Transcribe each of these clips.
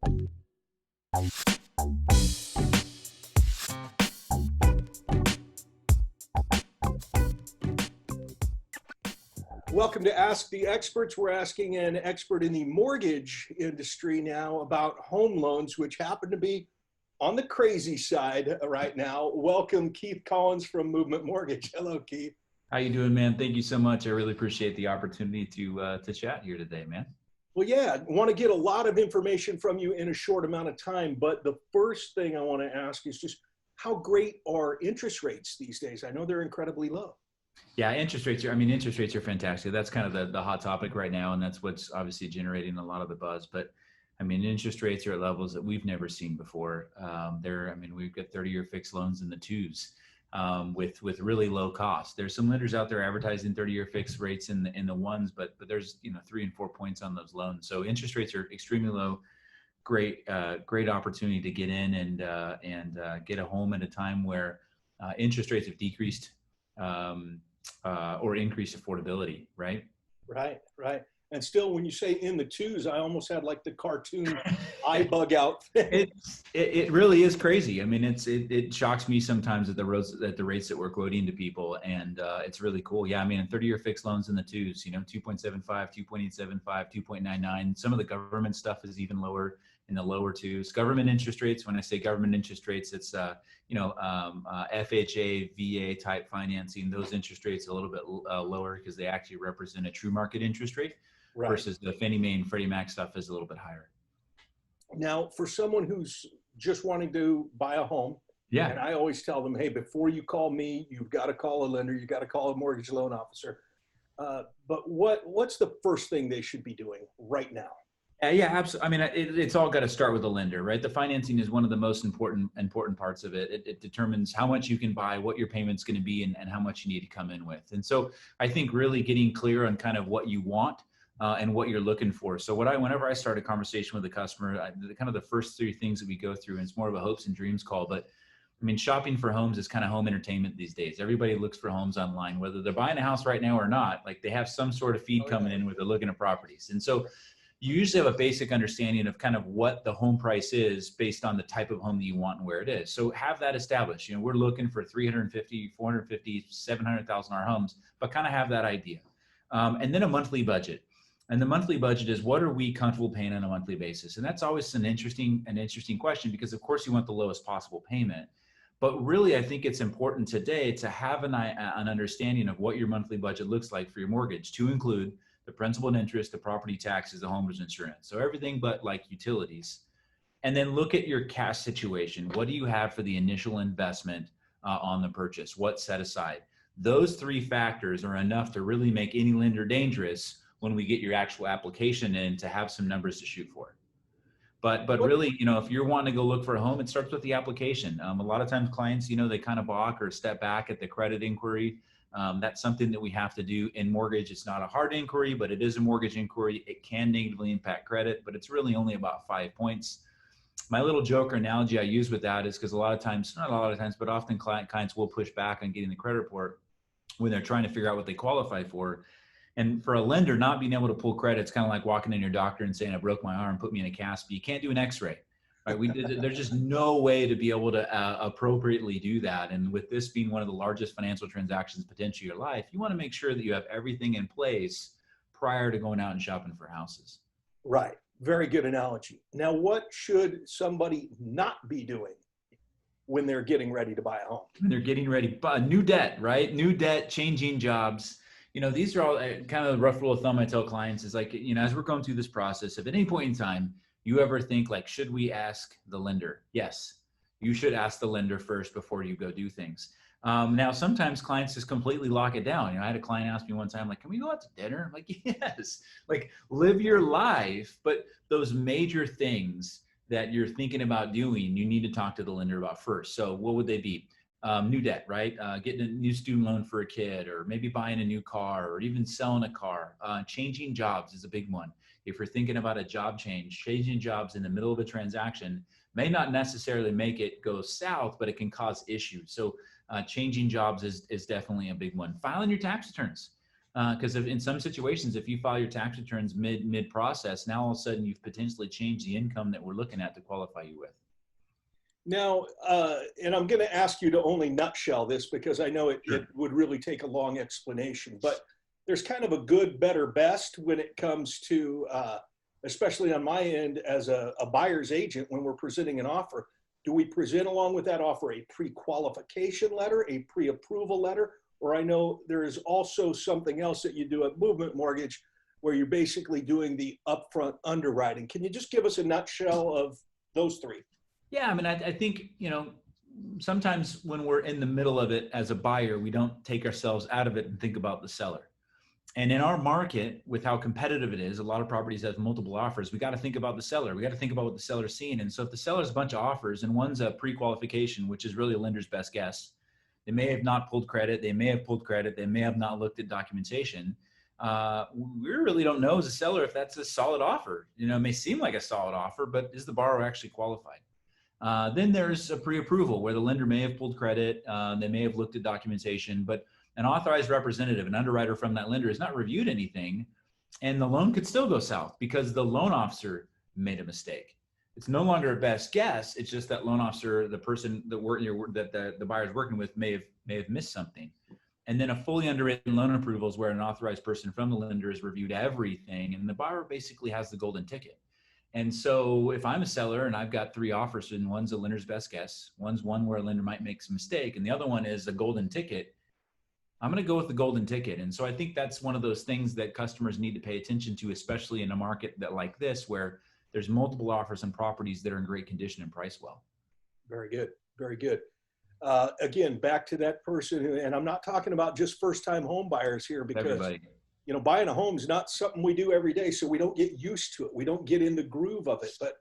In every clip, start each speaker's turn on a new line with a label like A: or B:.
A: Welcome to Ask the Experts. We're asking an expert in the mortgage industry now about home loans, which happen to be on the crazy side right now. Welcome, Keith Collins from Movement Mortgage. Hello, Keith.
B: How you doing, man? Thank you so much. I really appreciate the opportunity to chat here today, man.
A: Well, yeah, I want to get a lot of information from you in a short amount of time. But the first thing I want to ask is just how great are interest rates these days? I know they're incredibly low.
B: Yeah, interest rates are fantastic. That's kind of the hot topic right now, and that's what's obviously generating a lot of the buzz. But interest rates are at levels that we've never seen before. We've got 30-year fixed loans in the twos with really low cost. There's some lenders out there advertising 30-year fixed rates in the ones, but there's 3 and 4 points on those loans. So interest rates are extremely low. Great opportunity to get in and get a home at a time where interest rates have decreased. Or increase affordability, right?
A: Right. And still, when you say in the twos, I almost had like the cartoon eye bug out.
B: It really is crazy. It shocks me sometimes at the rates that we're quoting to people, and it's really cool. Yeah, 30-year fixed loans in the twos, 2.75, 2.875, 2.99. Some of the government stuff is even lower in the lower twos. Government interest rates, when I say government interest rates, it's FHA, VA type financing. Those interest rates are a little bit lower because they actually represent a true market interest rate. Right. Versus the Fannie Mae and Freddie Mac stuff is a little bit higher.
A: Now, for someone who's just wanting to buy a home, yeah, and I always tell them, hey, before you call me, you've got to call a lender, you've got to call a mortgage loan officer. But what's the first thing they should be doing right now?
B: Yeah, absolutely. It's all got to start with the lender, right? The financing is one of the most important parts of it. It determines how much you can buy, what your payment's going to be, and how much you need to come in with. And so I think really getting clear on kind of what you want and what you're looking for. So whenever I start a conversation with a customer, kind of the first 3 things that we go through, and it's more of a hopes and dreams call, but shopping for homes is kind of home entertainment these days. Everybody looks for homes online, whether they're buying a house right now or not. Like, they have some sort of feed coming in where they're looking at properties. And so you usually have a basic understanding of kind of what the home price is based on the type of home that you want and where it is. So have that established. We're looking for 350, 450, $700,000 homes, but kind of have that idea. And then a monthly budget. And the monthly budget is, what are we comfortable paying on a monthly basis? And that's always an interesting question, because of course you want the lowest possible payment. But really, I think it's important today to have an understanding of what your monthly budget looks like for your mortgage, to include the principal and interest, the property taxes, the homeowner's insurance. So everything but like utilities. And then look at your cash situation. What do you have for the initial investment on the purchase? What's set aside? Those 3 factors are enough to really make any lender dangerous when we get your actual application in, to have some numbers to shoot for. But really, if you're wanting to go look for a home, it starts with the application. A lot of times clients, they kind of balk or step back at the credit inquiry. That's something that we have to do in mortgage. It's not a hard inquiry, but it is a mortgage inquiry. It can negatively impact credit, but it's really only about 5 points. My little joke or analogy I use with that is because not a lot of times, but often clients will push back on getting the credit report when they're trying to figure out what they qualify for. And for a lender, not being able to pull credit, it's kind of like walking in your doctor and saying, I broke my arm, put me in a cast, but you can't do an x-ray. Right? There's just no way to be able to appropriately do that. And with this being one of the largest financial transactions potentially of your life, you want to make sure that you have everything in place prior to going out and shopping for houses.
A: Right. Very good analogy. Now, what should somebody not be doing when they're getting ready to buy a home?
B: When they're getting ready, new debt, right? New debt, changing jobs. These are all kind of the rough rule of thumb I tell clients is like, as we're going through this process, if at any point in time you ever think like, should we ask the lender? Yes, you should ask the lender first before you go do things. Now, sometimes clients just completely lock it down. I had a client ask me one time, like, can we go out to dinner? I'm like, yes, like live your life. But those major things that you're thinking about doing, you need to talk to the lender about first. So what would they be? New debt, right? Getting a new student loan for a kid, or maybe buying a new car, or even selling a car. Changing jobs is a big one. If you're thinking about a job change, changing jobs in the middle of a transaction may not necessarily make it go south, but it can cause issues. So changing jobs is definitely a big one. Filing your tax returns. Because in some situations, if you file your tax returns mid process, now all of a sudden you've potentially changed the income that we're looking at to qualify you with.
A: Now, and I'm going to ask you to only nutshell this because I know it would really take a long explanation, but there's kind of a good, better, best when it comes to, especially on my end as a buyer's agent, when we're presenting an offer. Do we present along with that offer a pre-qualification letter, a pre-approval letter, or I know there is also something else that you do at Movement Mortgage where you're basically doing the upfront underwriting. Can you just give us a nutshell of those three?
B: Yeah, I mean, I think, sometimes when we're in the middle of it as a buyer, we don't take ourselves out of it and think about the seller. And in our market, with how competitive it is, a lot of properties have multiple offers. We got to think about the seller. We got to think about what the seller's seeing. And so if the seller's a bunch of offers and one's a pre-qualification, which is really a lender's best guess, they may have not pulled credit. They may have pulled credit. They may have not looked at documentation. We really don't know as a seller if that's a solid offer. It may seem like a solid offer, but is the borrower actually qualified? Then there's a pre-approval where the lender may have pulled credit. They may have looked at documentation, but an authorized representative, an underwriter from that lender, has not reviewed anything, and the loan could still go south because the loan officer made a mistake. It's no longer a best guess. It's just that loan officer, the person that the buyer's working with, may have missed something. And then a fully underwritten loan approval is where an authorized person from the lender has reviewed everything, and the buyer basically has the golden ticket. And so if I'm a seller and I've got three offers, and one's a lender's best guess, one's one where a lender might make some mistake, and the other one is a golden ticket, I'm going to go with the golden ticket. And so I think that's one of those things that customers need to pay attention to, especially in a market that like this, where there's multiple offers on properties that are in great condition and priced well.
A: Very good. Very good. Again, back to that person who, and I'm not talking about just first-time home buyers here, because
B: everybody.
A: Buying a home is not something we do every day, so we don't get used to it. We don't get in the groove of it. But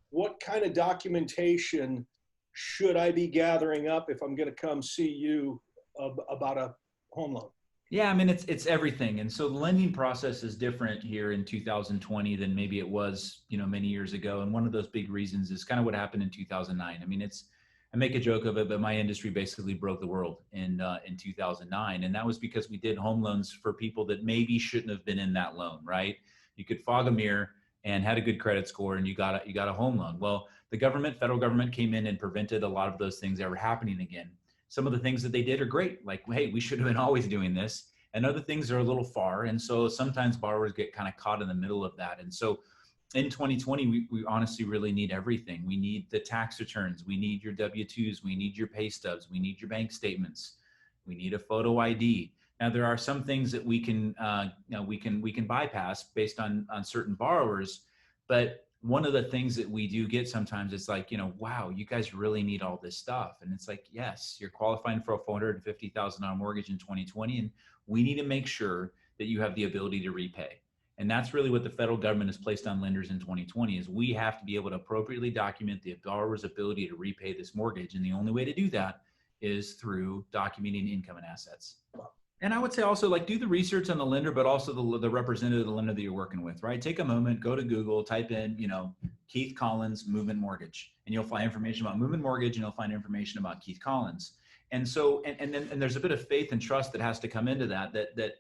A: what kind of documentation should I be gathering up if I'm going to come see you about a home loan?
B: Yeah, I mean, it's everything. And so the lending process is different here in 2020 than maybe it was, many years ago. And one of those big reasons is kind of what happened in 2009. I mean, I make a joke of it, but my industry basically broke the world in 2009. And that was because we did home loans for people that maybe shouldn't have been in that loan, right? You could fog a mirror and had a good credit score and you got a home loan. Well, the federal government came in and prevented a lot of those things ever happening again. Some of the things that they did are great. Like, hey, we should have been always doing this. And other things are a little far. And so sometimes borrowers get kind of caught in the middle of that. And so in 2020, we honestly really need everything. We need the tax returns. We need your W-2s. We need your pay stubs. We need your bank statements. We need a photo ID. Now, there are some things that we can bypass based on certain borrowers. But one of the things that we do get sometimes is like, wow, you guys really need all this stuff. And it's like, yes, you're qualifying for a $450,000 mortgage in 2020. And we need to make sure that you have the ability to repay. And that's really what the federal government has placed on lenders in 2020 is we have to be able to appropriately document the borrower's ability to repay this mortgage. And the only way to do that is through documenting income and assets. And I would say also do the research on the lender, but also the representative of the lender that you're working with, right? Take a moment, go to Google, type in, Keith Collins, Movement Mortgage, and you'll find information about Movement Mortgage and you'll find information about Keith Collins. And so, and there's a bit of faith and trust that has to come into that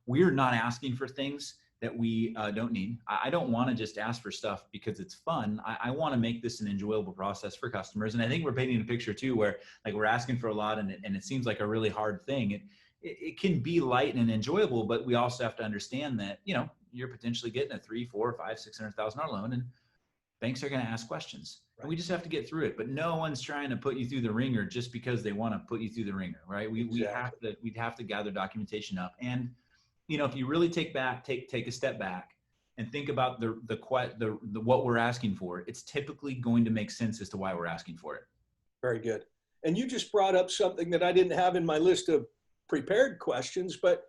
B: we're not asking for things that we don't need. I don't want to just ask for stuff because it's fun. I want to make this an enjoyable process for customers. And I think we're painting a picture too, where we're asking for a lot and it seems like a really hard thing. It can be light and enjoyable, but we also have to understand that, you're potentially getting a $300,000, $400,000, $500,000, $600,000 loan and banks are going to ask questions. Right. And we just have to get through it, but no one's trying to put you through the ringer just because they want to put you through the ringer, right? Exactly. We'd have to gather documentation up. And if you really take a step back and think about the what we're asking for, it's typically going to make sense as to why we're asking for it.
A: Very good. And you just brought up something that I didn't have in my list of prepared questions, but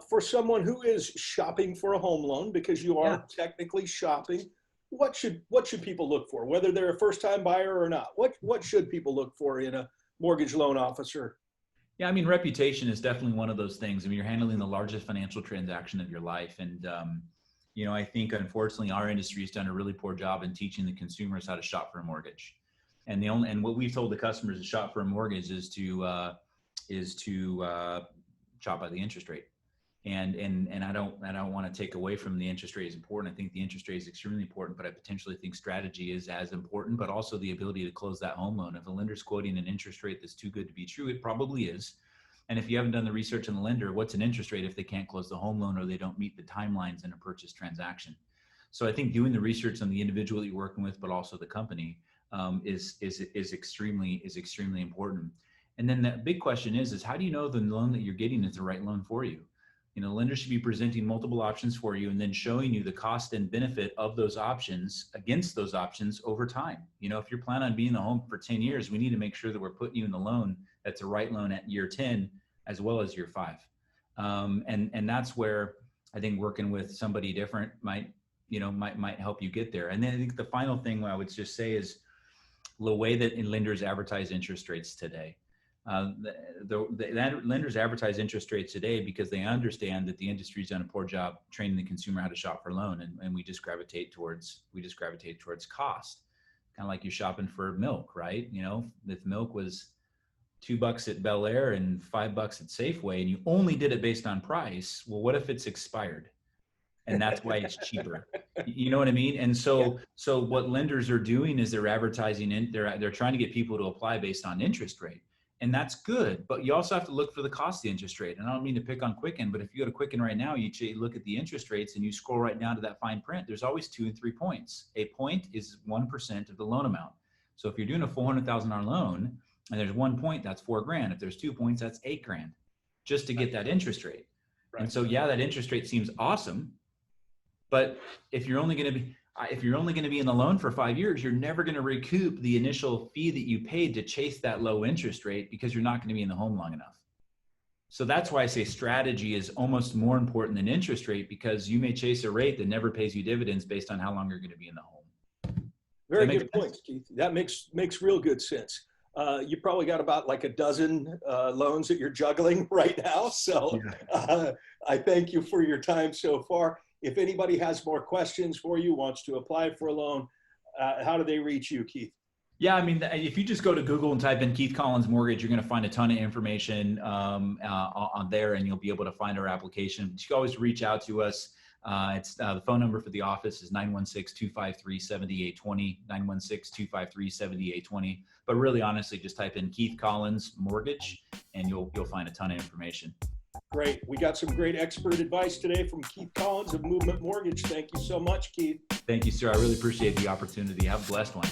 A: for someone who is shopping for a home loan, because you are technically shopping, what should people look for, whether they're a first-time buyer or not? What should people look for in a mortgage loan officer?
B: Yeah, I mean, reputation is definitely one of those things. I mean, you're handling the largest financial transaction of your life. And, I think, unfortunately, our industry has done a really poor job in teaching the consumers how to shop for a mortgage. And what we've told the customers to shop for a mortgage is to shop by the interest rate. And I don't want to take away from the interest rate is important. I think the interest rate is extremely important, but I potentially think strategy is as important, but also the ability to close that home loan. If a lender's quoting an interest rate that's too good to be true, it probably is. And if you haven't done the research on the lender, what's an interest rate if they can't close the home loan or they don't meet the timelines in a purchase transaction? So I think doing the research on the individual that you're working with, but also the company, is extremely important. And then the big question is how do you know the loan that you're getting is the right loan for you? You know, lenders should be presenting multiple options for you and then showing you the cost and benefit of those options against those options over time. You know, if you're planning on being in the home for 10 years, we need to make sure that we're putting you in the loan that's the right loan at year 10 as well as year 5. And that's where I think working with somebody different might help you get there. And then I think the final thing I would just say is the way that lenders advertise interest rates today. Lenders advertise interest rates today because they understand that the industry's done a poor job training the consumer how to shop for a loan, and we just gravitate towards cost, kind of like you're shopping for milk, right? You know, if milk was $2 at Bel Air and $5 at Safeway, and you only did it based on price, well, what if it's expired? And that's why it's cheaper. You know what I mean? And so what lenders are doing is they're advertising they're trying to get people to apply based on interest rate. And that's good, but you also have to look for the cost of the interest rate. And I don't mean to pick on Quicken, but if you go to Quicken right now, you look at the interest rates and you scroll right down to that fine print, there's always 2 and 3 points. A point is 1% of the loan amount. So if you're doing a $400,000 loan and there's 1 point, that's $4,000. If there's 2 points, that's $8,000 just to get that interest rate. Right. And so, yeah, that interest rate seems awesome, but if you're only going to be in the loan for 5 years, you're never going to recoup the initial fee that you paid to chase that low interest rate because you're not going to be in the home long enough. So that's why I say strategy is almost more important than interest rate, because you may chase a rate that never pays you dividends based on how long you're going to be in the home.
A: Very good points, Keith. That makes real good sense. You probably got about like a dozen loans that you're juggling right now. So I thank you for your time so far. If anybody has more questions for you, wants to apply for a loan, how do they reach you, Keith?
B: Yeah, I mean, if you just go to Google and type in Keith Collins Mortgage, you're going to find a ton of information on there, and you'll be able to find our application. But you can always reach out to us. The phone number for the office is 916-253-7820, 916-253-7820. But really, honestly, just type in Keith Collins Mortgage, and you'll find a ton of information.
A: Great. We got some great expert advice today from Keith Collins of Movement Mortgage. Thank you so much, Keith.
B: Thank you, sir. I really appreciate the opportunity. Have a blessed one.